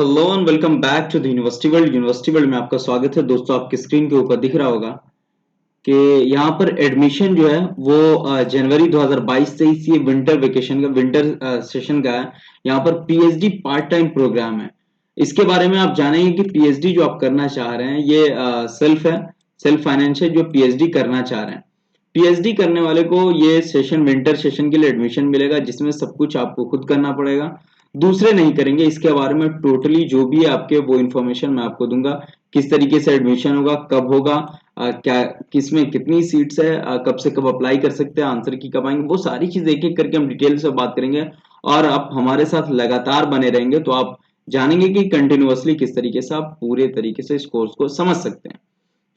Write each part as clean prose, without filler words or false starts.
Hello and welcome back to the university world में आपका स्वागत है दोस्तों। आपकी स्क्रीन के ऊपर दिख रहा होगा कि यहाँ पर एडमिशन जो है वो जनवरी 2022-23 ये विंटर सेशन का है। यहाँ पर पीएचडी पार्ट टाइम प्रोग्राम है। इसके बारे में आप जानेंगे कि पीएचडी जो आप करना चाह रहे हैं ये सेल्फ फाइनेंस है जो पीएचडी करना चाह रहे हैं। पीएचडी करने वाले को ये सेशन विंटर सेशन के लिए एडमिशन मिलेगा जिसमें सब कुछ आपको खुद करना पड़ेगा, दूसरे नहीं करेंगे। इसके बारे में टोटली जो भी है आपके वो इन्फॉर्मेशन मैं आपको दूंगा। किस तरीके से एडमिशन होगा, कब होगा, क्या किसमें कितनी सीट्स है, कब से कब अप्लाई कर सकते हैं, आंसर की कब आएंगे, वो सारी चीज एक एक करके हम डिटेल से बात करेंगे। और आप हमारे साथ लगातार बने रहेंगे तो आप जानेंगे कि कंटिन्यूअसली किस तरीके से आप पूरे तरीके से इस कोर्स को समझ सकते हैं।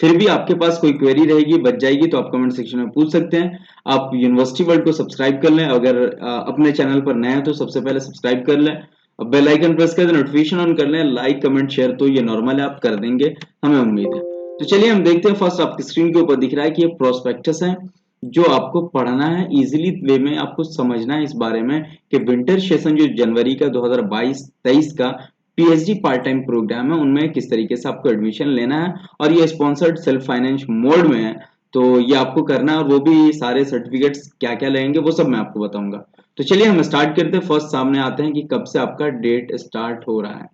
फिर भी आपके पास कोई क्वेरी रहेगी बच जाएगी तो आप कमेंट सेक्शन में पूछ सकते हैं। आप यूनिवर्सिटी वर्ल्ड को सब्सक्राइब कर लें, अगर अपने चैनल पर नए हैं तो सबसे पहले सब्सक्राइब कर लें, बेल आइकन प्रेस कर दें, नोटिफिकेशन ऑन कर लें, लाइक कमेंट शेयर तो ये नॉर्मल है, आप कर देंगे, हमें उम्मीद है। तो चलिए हम देखते हैं। फर्स्ट आपकी स्क्रीन के ऊपर दिख रहा है कि ये प्रोस्पेक्टस है जो आपको पढ़ना है, इजीली वे में आपको समझना है इस बारे में कि विंटर सेशन जो जनवरी का 2022-23 का पीएचडी पार्ट टाइम प्रोग्राम है उनमें किस तरीके से आपको एडमिशन लेना है। और ये स्पॉन्सर्ड सेल्फ फाइनेंस मोड में है तो ये आपको करना है, और वो भी सारे सर्टिफिकेट्स क्या क्या लगेंगे वो सब मैं आपको बताऊंगा। तो चलिए हम स्टार्ट करते हैं। फर्स्ट सामने आते हैं कि कब से आपका डेट स्टार्ट हो रहा है।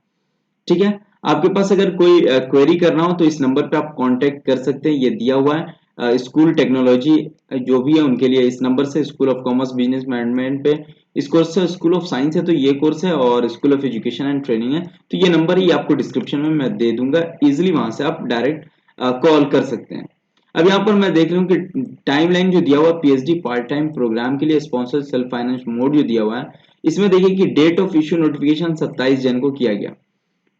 ठीक है, आपके पास अगर कोई क्वेरी करना हो तो इस नंबर पे आप कांटेक्ट कर सकते हैं, ये दिया हुआ है। स्कूल टेक्नोलॉजी जो भी है उनके लिए इस नंबर से, school of commerce business management पे इस कोर्स से, स्कूल ऑफ साइंस है तो ये कोर्स है, और school of education and training है तो ये नंबर ही आपको डिस्क्रिप्शन में मैं दे दूंगा, इजिली वहां से आप डायरेक्ट कॉल कर सकते हैं। अब यहाँ पर मैं देख रहा हूँ कि टाइमलाइन जो दिया हुआ पीएचडी पार्ट टाइम प्रोग्राम के लिए स्पॉन्सर सेल्फ फाइनेंस मोड जो दिया हुआ है, इसमें देखिए कि डेट ऑफ इश्यू नोटिफिकेशन 27 जन को किया गया।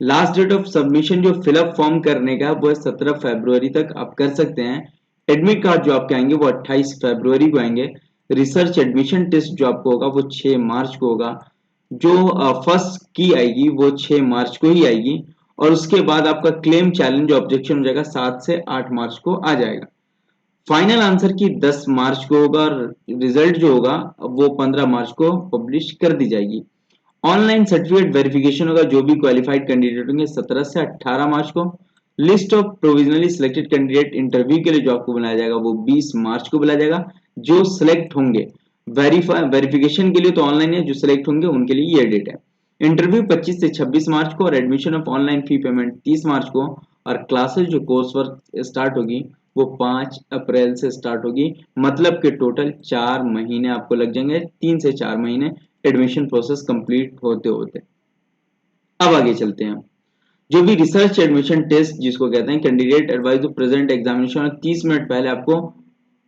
लास्ट डेट ऑफ सबमिशन जो फिलअप फॉर्म करने का वो है 17 फरवरी तक आप कर सकते हैं। एडमिट कार्ड जो आपके आएंगे वो 28 फरवरी को आएंगे। रिसर्च एडमिशन टेस्ट जो आपको होगा वो 6 मार्च को होगा। जो फर्स्ट की आएगी वो 6 मार्च को ही आएगी, और उसके बाद आपका क्लेम चैलेंज ऑब्जेक्शन हो जाएगा 7 से 8 मार्च को आ जाएगा। फाइनल आंसर की 10 मार्च को होगा, और रिजल्ट जो होगा वो 15 मार्च को पब्लिश कर दी जाएगी। ऑनलाइन सर्टिफिकेट वेरिफिकेशन होगा जो भी क्वालिफाइड कैंडिडेट होंगे 17 से 18 मार्च को। List of provisionally selected candidate interview के लिए जो आपको बुलाया जाएगा वो 20 मार्च को बुलाया जाएगा। जो सिलेक्ट होंगे वेरिफिकेशन के लिए तो ऑनलाइन है, जो सिलेक्ट होंगे उनके लिए ये डेट है। इंटरव्यू 25 से 26 मार्च को, और admission of online fee payment 30 मार्च को। और क्लासेस जो कोर्स वर्क स्टार्ट होगी वो 5 अप्रैल से स्टार्ट होगी। मतलब कि टोटल 4 महीने आपको लग जाएंगे, 3 से 4 महीने एडमिशन प्रोसेस कंप्लीट होते होते। अब आगे चलते हैं। जो भी रिसर्च एडमिशन टेस्ट जिसको कहते हैं, candidate advise to present examination 30 minute पहले आपको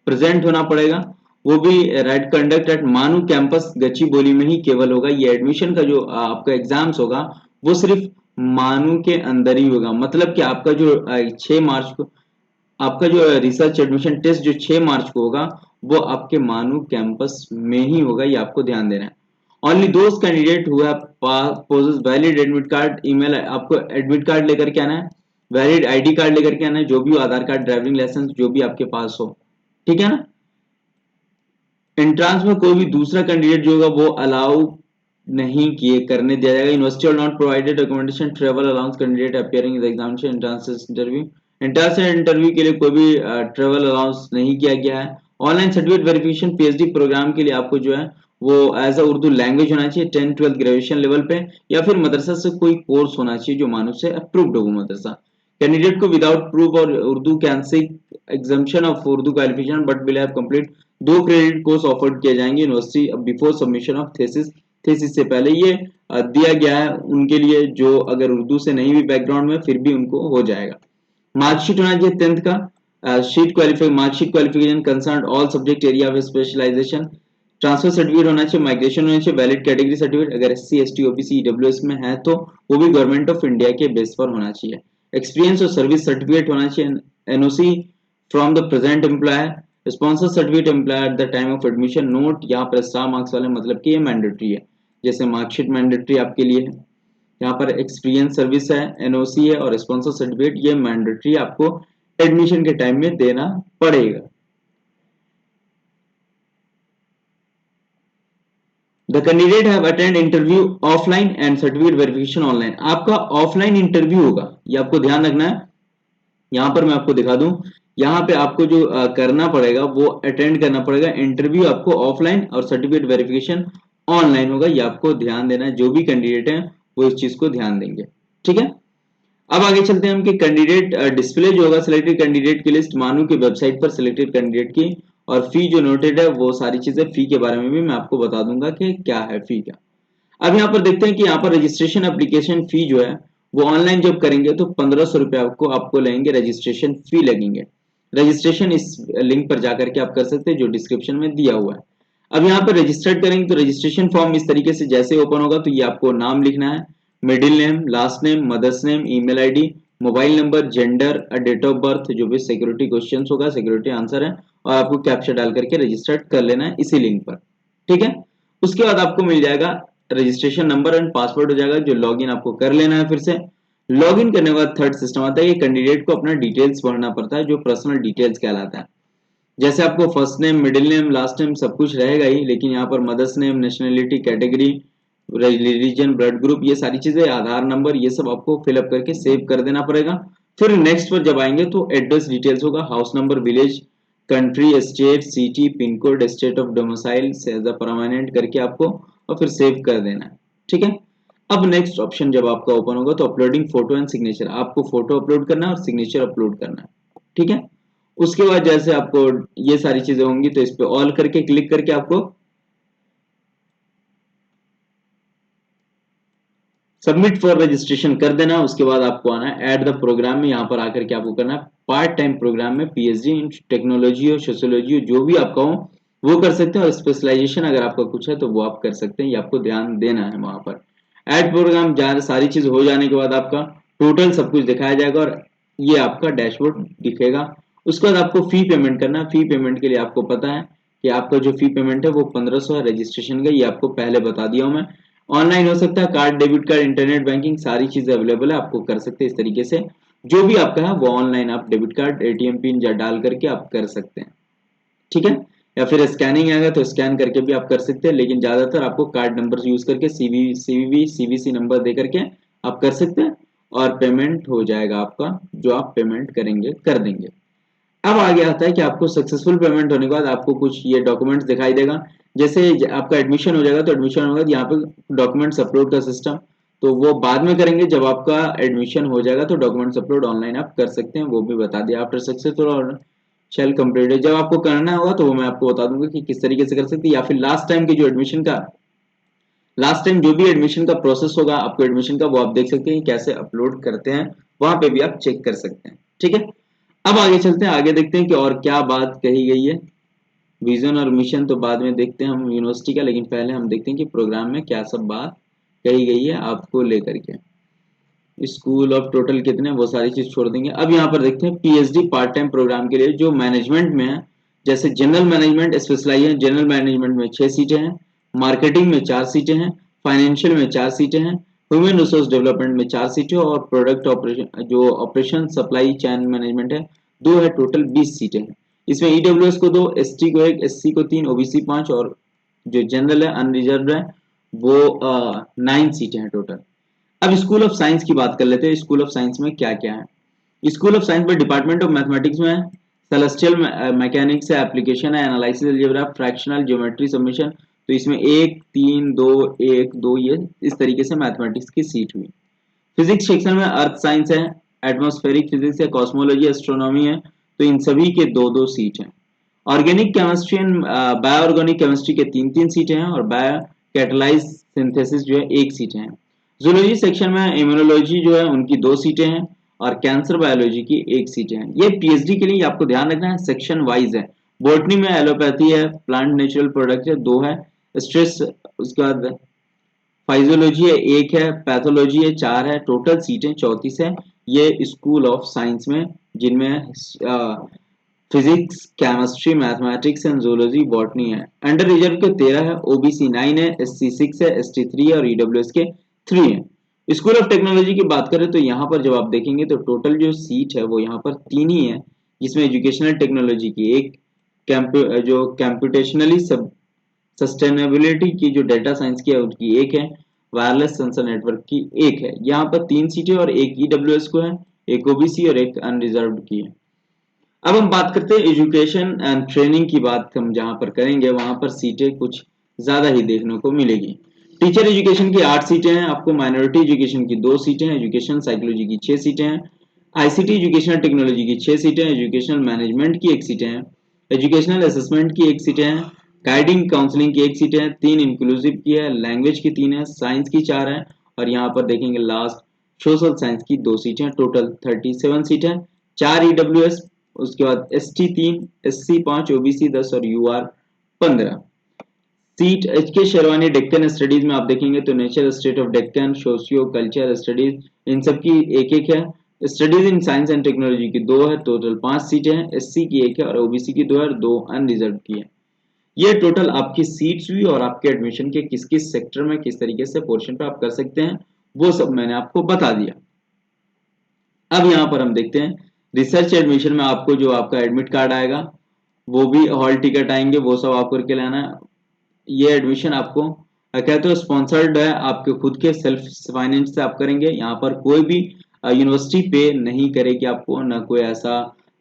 प्रेजेंट होना पड़ेगा। वो भी right conduct at MANUU campus Gachibowli में ही केवल होगा। ये एडमिशन का जो आपका एग्जाम्स होगा वो सिर्फ मानू के अंदर ही होगा। मतलब कि आपका जो 6 मार्च को आपका जो रिसर्च एडमिशन टेस्ट जो 6 मार्च को होगा वो आपके मानू कैंपस में ही होगा, ये आपको ध्यान देना है। Only those candidate who have possess valid admit card email, आपको एडमिट कार्ड लेकर के आना है, वैलिड आईडी कार्ड लेकर के आना है, जो भी आधार कार्ड ड्राइविंग लाइसेंस जो भी आपके पास हो। ठीक है ना। एंट्रांस में कोई भी दूसरा कैंडिडेट जो होगा वो अलाउ नहीं किए करने दिया जाएगा। यूनिवर्सिटी और not provided recommendation travel allowance candidate appearing in the examination entrance interview. Entrance interview के लिए कोई भी ट्रेवल अलाउंस नहीं किया गया है। Online certificate verification PhD program के लिए आपको जो है वो एज अ उर्दू लैंग्वेज होना चाहिए 10-12 ग्रेजुएशन लेवल पे, या फिर मदरसा से कोई कोर्स होना चाहिए जो मानो से अप्रूव्ड हो मदरसा। कैंडिडेट को विदाउट प्रूफ और Urdu can seek exemption of Urdu qualification but will have complete 2 credit course offered किए जाएंगे university before submission of thesis से पहले। ये दिया गया है उनके लिए जो अगर उर्दू से नहीं भी बैकग्राउंड में फिर भी उनको हो जाएगा। मार्कशीट होना चाहिए 10th का marksheet qualification concern all subject area of specialization. Transfer certificate होना चाहिए, माइग्रेशन होना चाहिए, वैलिड कैटेगरी सर्टिफिकेट अगर एससी एसटी ओबीसी ईडब्ल्यूएस में है तो वो भी गवर्नमेंट ऑफ इंडिया के बेस पर होना चाहिए। एक्सपीरियंस और सर्विस सर्टिफिकेट होना चाहिए। NOC from the present employer. Sponsor certificate employer at the time of admission. Note यहाँ पर स्टार मार्क्स वाले मतलब कि ये मैंडेटरी है, जैसे मार्कशीट मैंडेटरी आपके लिए है। यहाँ पर एक्सपीरियंस सर्विस है, एनओसी है, और स्पॉन्सर सर्टिफिकेट ये मैंडेटरी आपको एडमिशन के टाइम में देना पड़ेगा। The candidate have attend interview offline and certificate verification online. आपका ऑफलाइन इंटरव्यू होगा, ये आपको ध्यान रखना है। यहाँ पर मैं आपको दिखा दूं, यहाँ पे आपको जो करना पड़ेगा वो अटेंड करना पड़ेगा। इंटरव्यू आपको ऑफलाइन और सर्टिफिकेट वेरिफिकेशन ऑनलाइन होगा, ये आपको ध्यान देना है। जो भी कैंडिडेट है वो इस चीज को ध्यान देंगे, ठीक है। अब आगे चलते हैं हम कि कैंडिडेट डिस्प्ले जो होगा सिलेक्टेड कैंडिडेट की लिस्ट मानू की वेबसाइट पर सिलेक्टेड कैंडिडेट की, और फी जो नोटेड है वो सारी चीजें, फी के बारे में भी मैं आपको बता दूंगा कि क्या है फी क्या। अब यहाँ पर देखते हैं कि यहाँ पर रजिस्ट्रेशन एप्लीकेशन फी जो है वो ऑनलाइन जब करेंगे तो 1500 रुपए आपको लेंगे, रजिस्ट्रेशन फी लगेंगे। रजिस्ट्रेशन इस लिंक पर जाकर के आप कर सकते हैं जो डिस्क्रिप्शन में दिया हुआ है। अब यहाँ पर रजिस्टर्ड करेंगे तो रजिस्ट्रेशन फॉर्म इस तरीके से जैसे ओपन होगा तो ये आपको नाम लिखना है, middle name, last name, mother's name, email ID, mobile number, gender, date of birth, जो भी सिक्योरिटी क्वेश्चन होगा, सिक्योरिटी आंसर है, और आपको कैप्चा डाल करके रजिस्टर्ड कर लेना है इसी लिंक पर, ठीक है। उसके बाद आपको मिल जाएगा रजिस्ट्रेशन नंबर एंड पासवर्ड हो जाएगा जो लॉगिन आपको कर लेना है। फिर से लॉगिन करने के बाद थर्ड सिस्टम आता है, ये कैंडिडेट को अपना डिटेल्स भरना पड़ता है जो पर्सनल डिटेल्स कहलाता है। जैसे आपको first name, middle name, last name सब कुछ रहेगा ही, लेकिन यहाँ पर mother's name, nationality, category, religion, blood group, ये सारी चीजें, आधार नंबर, ये सब आपको फिलअप करके सेव कर देना पड़ेगा। फिर नेक्स्ट पर जब आएंगे तो एड्रेस डिटेल्स होगा, house number, village, country, state, city, pin code, state of domicile as a permanent करके आपको और फिर सेव कर देना है, ठीक है। अब नेक्स्ट ऑप्शन जब आपका ओपन होगा तो अपलोडिंग फोटो एंड सिग्नेचर, आपको फोटो अपलोड करना है और सिग्नेचर अपलोड करना है, ठीक है। उसके बाद जैसे आपको ये सारी चीजें होंगी तो इस पे ऑल करके क्लिक करके आपको सबमिट फॉर रजिस्ट्रेशन कर देना। उसके बाद आपको आना है ऐड द प्रोग्राम में, यहाँ पर आकर के आपको करना है पार्ट टाइम प्रोग्राम में पीएचडी इन टेक्नोलॉजी और सोशियोलॉजी जो भी आपका हो वो कर सकते हैं, और स्पेशलाइजेशन अगर आपका कुछ है तो वो आप कर सकते हैं, ये आपको ध्यान देना है। वहां पर ऐड प्रोग्राम सारी चीज हो जाने के बाद आपका टोटल सब कुछ दिखाया जाएगा और ये आपका डैशबोर्ड दिखेगा। उसके बाद आपको फी पेमेंट करना है। फी पेमेंट के लिए आपको पता है कि आपका जो फी पेमेंट है वो 1500 है रजिस्ट्रेशन का, ये आपको पहले बता दिया हूं मैं। ऑनलाइन हो सकता है, card, debit card, internet banking, सारी चीजें अवेलेबल है, आपको कर सकते हैं इस तरीके से। जो भी आपका है वो ऑनलाइन आप डेबिट कार्ड, एटीएम पिन डाल करके आप कर सकते हैं, ठीक है। या फिर स्कैनिंग आएगा तो स्कैन करके भी आप कर सकते हैं, लेकिन ज्यादातर आपको कार्ड नंबर यूज करके सीवीसी नंबर दे करके आप कर सकते हैं और पेमेंट हो जाएगा आपका, जो आप पेमेंट करेंगे कर देंगे। अब आगे आता है कि आपको सक्सेसफुल पेमेंट होने के बाद आपको कुछ ये डॉक्यूमेंट्स दिखाई देगा। जैसे आपका एडमिशन हो जाएगा तो एडमिशन होगा, यहाँ पे डॉक्यूमेंट्स अपलोड का सिस्टम तो वो बाद में करेंगे, जब आपका एडमिशन हो जाएगा तो डॉक्यूमेंट्स अपलोड ऑनलाइन आप कर सकते हैं, वो भी बता दिया। आफ्टर सक्सेसफुल और शेल कंप्लीटेड, जब आपको करना होगा तो वो मैं आपको बता दूंगा कि किस तरीके से कर सकते हैं, या फिर लास्ट टाइम जो भी एडमिशन का प्रोसेस होगा आपको एडमिशन का, वो आप देख सकते हैं कैसे अपलोड करते हैं, वहां पे भी आप चेक कर सकते हैं, ठीक है। अब आगे चलते हैं, आगे देखते हैं कि और क्या बात कही गई है। विजन और मिशन तो बाद में देखते हैं हम यूनिवर्सिटी का, लेकिन पहले हम देखते हैं कि प्रोग्राम में क्या सब बात कही गई है आपको लेकर के। स्कूल ऑफ टोटल कितने, वो सारी चीज छोड़ देंगे। अब यहाँ पर देखते हैं पीएचडी पार्ट टाइम प्रोग्राम के लिए जो मैनेजमेंट में है, जैसे general management specialization, general management में 6 सीटें हैं, मार्केटिंग में 4 सीटें हैं, फाइनेंशियल में 4 सीटें हैं, ह्यूमन रिसोर्स डेवलपमेंट में 4 सीटें, और प्रोडक्ट ऑपरेशन जो ऑपरेशन सप्लाई चेन मैनेजमेंट है 2 है, टोटल 20 सीटें हैं। इसमें ईडब्ल्यूएस को 2, एसटी को 1, एससी को 3, ओबीसी 5, और जो जनरल है अनरिजर्व है वो 9 सीटें हैं टोटल। अब स्कूल ऑफ साइंस की बात कर लेते हैं, स्कूल ऑफ साइंस में क्या क्या है। स्कूल ऑफ साइंस में डिपार्टमेंट ऑफ मैथमेटिक्स में है, सेलेस्टियल मैकेनिक्स है, एप्लीकेशन है, analysis algebra, fractional geometry submission, तो इसमें 1 3 2 1 2 ये इस तरीके से मैथमेटिक्स की सीट हुई। फिजिक्स सेक्शन में अर्थ साइंस है, एटमॉस्फेरिक फिजिक्स है, कॉस्मोलॉजी, एस्ट्रोनॉमी है, तो इन सभी के 2 सीट हैं। ऑर्गेनिक केमिस्ट्री एंड बायोऑर्गेनिक केमिस्ट्री के 3 सीटें हैं, और बायो कैटलाइज सिंथेसिस जो है 1 सीटें हैं। जूलॉजी सेक्शन में इम्यूनोलॉजी जो है उनकी 2 सीटें हैं, और कैंसर बायोलॉजी की 1 सीटें हैं। ये पीएचडी के लिए आपको ध्यान रखना है, सेक्शन वाइज है। बॉटनी में एलोपैथी है, प्लांट नेचुरल प्रोडक्ट है 2 है, स्ट्रेस उसके बाद फाइजियोलॉजी है 1 है, पैथोलॉजी है 4 है, टोटल सीटें 34 है। ये स्कूल ऑफ साइंस में, जिनमें physics, chemistry, mathematics and zoology, botany है। अंडर रिजर्व के 13 है, ओबीसी 9 है, एससी 6 है, एसटी 3 है, और ईडब्ल्यूएस के 3 है। स्कूल ऑफ टेक्नोलॉजी की बात करें तो यहाँ पर जब आप देखेंगे तो टोटल जो सीट है वो यहाँ पर 3 ही है, जिसमें एजुकेशनल टेक्नोलॉजी की 1, जो कैंपुटेशनली सस्टेनेबिलिटी की जो डेटा साइंस की है उनकी एक है, वायरलेस सेंसर नेटवर्क की एक है। यहाँ पर 3 सीटें और एक ईडब्ल्यूएस को है, एक ओबीसी और एक अनरिजर्व्ड की है। अब हम बात करते हैं एजुकेशन एंड ट्रेनिंग की। बात हम जहां पर करेंगे वहां पर सीटें कुछ ज्यादा ही देखने को मिलेगी। टीचर एजुकेशन की 8 सीटें हैं, आपको माइनॉरिटी एजुकेशन की 2 सीटें हैं, एजुकेशन साइकोलॉजी की 6 सीटें हैं, आईसीटी एजुकेशनल टेक्नोलॉजी की 6 सीटें हैं, एजुकेशनल मैनेजमेंट की 1 सीटें हैं, एजुकेशनल असेसमेंट की 1 सीटें हैं, गाइडिंग काउंसलिंग की 1 सीटें हैं, 3 इंक्लूसिव की है, लैंग्वेज की 3 है, साइंस की 4 है और यहाँ पर देखेंगे लास्ट सोशल साइंस की 2 सीटें, टोटल 37 सीटें, 4 ईडब्ल्यूएस, उसके बाद एसटी 3, एससी 5, ओबीसी 10 और यूआर 15। सीट एच के शेरवानी डेक्कन स्टडीज में आप देखेंगे तो nature state of Deccan, socio culture studies, इन सब की एक एक है। Studies in science and technology की 2 है, टोटल 5 सीटें हैं, एससी की 1 है और ओबीसी की 2 है और 2 अनरिजर्व की है। ये टोटल आपकी सीट्स हुई और आपके एडमिशन के किस किस सेक्टर में किस तरीके से पोर्शन पे आप कर सकते हैं वो सब मैंने आपको बता दिया। अब यहाँ पर हम देखते हैं रिसर्च एडमिशन में आपको जो आपका एडमिट कार्ड आएगा वो भी हॉल टिकट आएंगे, वो सब आप करके लाना है। ये एडमिशन आपको कहते हो स्पॉन्सर्ड है, आपके खुद के सेल्फ फाइनेंस से आप करेंगे। यहाँ पर कोई भी यूनिवर्सिटी पे नहीं करेगी आपको, ना कोई ऐसा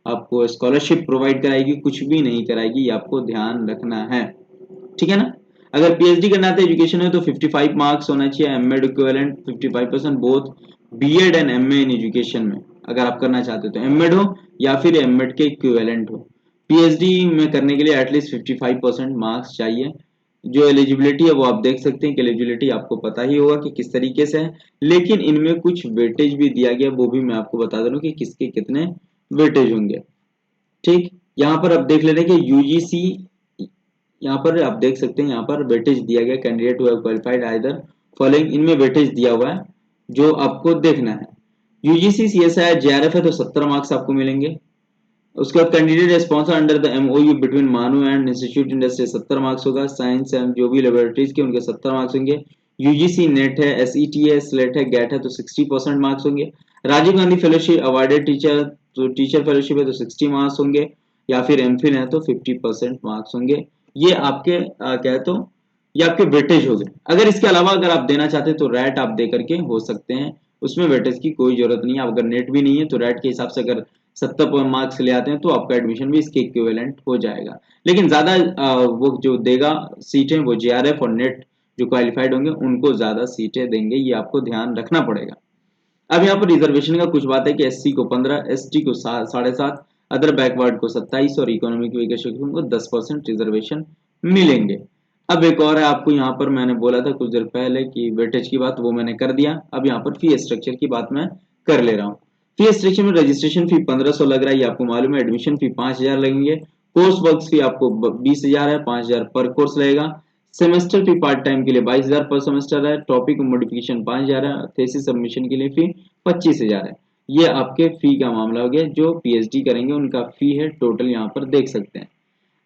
आपको स्कॉलरशिप प्रोवाइड कराएगी, कुछ भी नहीं कराएगी, ये आपको ध्यान रखना है, ठीक है ना। अगर पीएचडी करना है एजुकेशन है तो 55 मार्क्स होना चाहिए, MEd equivalent 55% both BEd and MA in education में। अगर आप करना चाहते हो तो एमएड हो या फिर एमएड के इक्विवेलेंट हो। पीएचडी में करने के लिए एटलीस्ट 55% मार्क्स चाहिए। जो एलिजिबिलिटी है वो आप देख सकते हैं कि एलिजिबिलिटी आपको पता ही होगा कि किस तरीके से है, लेकिन इनमें कुछ वेटेज भी दिया गया, वो भी मैं आपको बता दूं कि किसके कितने वेटेज होंगे। ठीक, यहाँ पर आप देख ले रहे हैं कि यूजीसी, यहाँ पर आप देख सकते हैं यहाँ पर वेटेज दिया गया, candidate who have qualified either following, इनमें वेटेज दिया हुआ है जो आपको देखना है। यूजीसी सीएसआई जेआरएफ है तो 70 मार्क्स आपको मिलेंगे। उसके बाद candidate sponsor under the MOU between MANUU and institute industry 70 marks होगा। साइंस एंड जो भी लेबोरेटरीज के उनके 70 मार्क्स होंगे। यूजीसी नेट है, एसईटी है, स्लेट है, गेट है तो 60% मार्क्स होंगे। Rajiv Gandhi fellowship awarded teacher, तो टीचर फेलोशिप है तो 60 मार्क्स होंगे, या फिर एमफिल है तो 50% मार्क्स होंगे। ये आपके क्या है तो ये आपके वेटेज हो गए। अगर इसके अलावा अगर आप देना चाहते हैं तो रैट आप दे करके हो सकते हैं, उसमें वेटेज की कोई जरूरत नहीं है। अगर नेट भी नहीं है तो रैट के हिसाब से अगर 70 मार्क्स ले आते हैं तो आपका एडमिशन भी इसके इक्विवेलेंट हो जाएगा। लेकिन ज्यादा वो जो देगा सीटें वो जेआरएफ और नेट जो क्वालिफाइड होंगे उनको ज्यादा सीटें देंगे, ये आपको ध्यान रखना पड़ेगा। अब यहाँ पर रिजर्वेशन का कुछ बात है कि एससी को 15, एसटी को 7.5, अदर बैकवर्ड को 27 और इकोनॉमिक वीकर सेक्शन को 10% रिजर्वेशन मिलेंगे। अब एक और है, आपको यहाँ पर मैंने बोला था कुछ देर पहले कि वेटेज की बात, वो मैंने कर दिया। अब यहाँ पर फी स्ट्रक्चर की बात मैं कर ले रहा हूँ। फी स्ट्रक्चर में रजिस्ट्रेशन फी 1500 लग रहा है, ये आपको मालूम है। एडमिशन फी 5000 लगेंगे। कोर्स वर्क फी आपको 20,000 है, 5000 पर कोर्स लगेगा। सेमेस्टर फी पार्ट टाइम के लिए 22,000 पर सेमेस्टर है। टॉपिक मॉडिफिकेशन 5,000 है। थीसिस सबमिशन के लिए फी 25,000 है। ये आपके फी का मामला हो गया। जो पीएचडी करेंगे उनका फी है, टोटल यहाँ पर देख सकते हैं।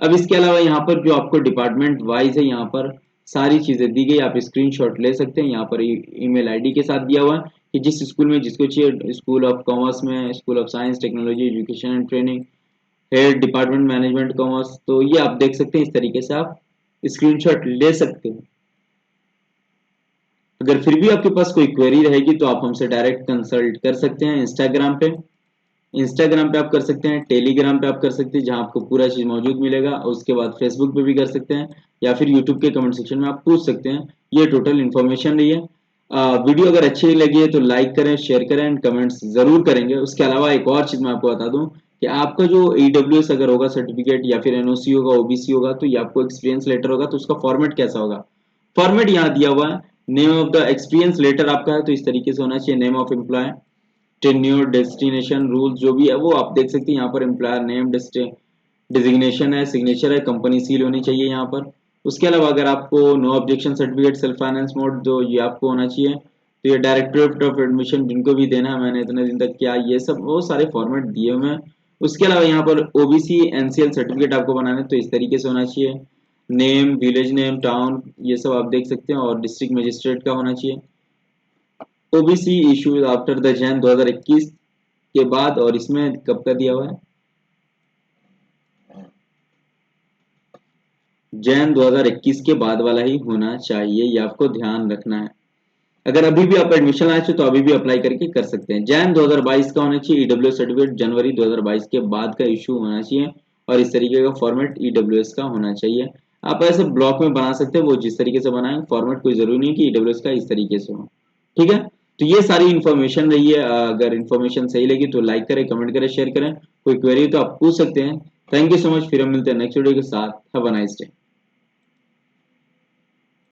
अब इसके अलावा यहाँ पर जो आपको डिपार्टमेंट वाइज है यहाँ पर सारी चीजें दी गई, आप स्क्रीनशॉट ले सकते हैं। यहाँ पर ईमेल आईडी के साथ दिया हुआ है कि जिस स्कूल में जिसको चाहिए, स्कूल ऑफ कॉमर्स में, school of science technology education and training, head department management commerce, तो ये आप देख सकते हैं। इस तरीके से आप स्क्रीनशॉट ले सकते हैं। अगर फिर भी आपके पास कोई क्वेरी रहेगी तो आप हमसे डायरेक्ट कंसल्ट कर सकते हैं। इंस्टाग्राम पे आप कर सकते हैं, टेलीग्राम पे आप कर सकते हैं जहां आपको पूरा चीज मौजूद मिलेगा। उसके बाद फेसबुक पे भी कर सकते हैं या फिर यूट्यूब के कमेंट सेक्शन में आप पूछ सकते हैं। ये टोटल इन्फॉर्मेशन रही है। वीडियो अगर अच्छी लगी है तो लाइक करें, शेयर करें एंड कमेंट्स जरूर करेंगे। उसके अलावा एक और चीज मैं आपको बता दूं कि आपका जो ईडब्ल्यूएस अगर होगा सर्टिफिकेट या फिर एनओसी होगा, ओबीसी होगा, तो ये आपको एक्सपीरियंस लेटर होगा, तो उसका फॉर्मेट कैसा होगा। फॉर्मेट यहाँ दिया हुआ है। Name of the experience letter आपका है तो इस तरीके से होना चाहिए। Name of employ, tenure, destination, rules जो भी है वो आप देख सकते हैं। यहाँ पर एम्प्लॉयर नेम, डिजिग्नेशन है, सिग्नेचर है, कंपनी सील होनी चाहिए यहाँ पर। उसके अलावा अगर आपको no objection certificate, self finance mode, जो ये आपको होना चाहिए। तो ये डायरेक्टरेट ऑफ एडमिशन जिनको भी देना है, मैंने इतने दिन तक किया, ये सब वो सारे फॉर्मेट दिए हुए हैं। उसके अलावा यहाँ पर ओबीसी एनसीएल सर्टिफिकेट आपको बनाना है तो इस तरीके से होना चाहिए। नेम, विलेज नेम, टाउन, ये सब आप देख सकते हैं और डिस्ट्रिक्ट मजिस्ट्रेट का होना चाहिए। OBC issues after the Jain 2021 के बाद, और इसमें कब का दिया हुआ है, जैन 2021 के बाद वाला ही होना चाहिए, ये आपको ध्यान रखना है। अगर अभी भी आप एडमिशन लाए थे तो अभी भी अप्लाई करके कर सकते हैं। जैन 2022 का होना चाहिए। ईडब्ल्यूएस सर्टिफिकेट जनवरी 2022 के बाद का इशू होना चाहिए और इस तरीके का फॉर्मेट ईडब्ल्यूएस का होना चाहिए। आप ऐसे ब्लॉक में बना सकते हैं, वो जिस तरीके से बनाए, फॉर्मेट कोई जरूरी नहीं कि ईडब्ल्यूएस का इस तरीके से हो। ठीक है, तो ये सारी इन्फॉर्मेशन रही है। अगर इन्फॉर्मेशन सही लगी तो लाइक करें, कमेंट करें, शेयर करें। कोई क्वेरी तो आप पूछ सकते हैं। Thank you so much. फिर हम मिलते हैं नेक्स्ट वीडियो के साथ। Have a nice day.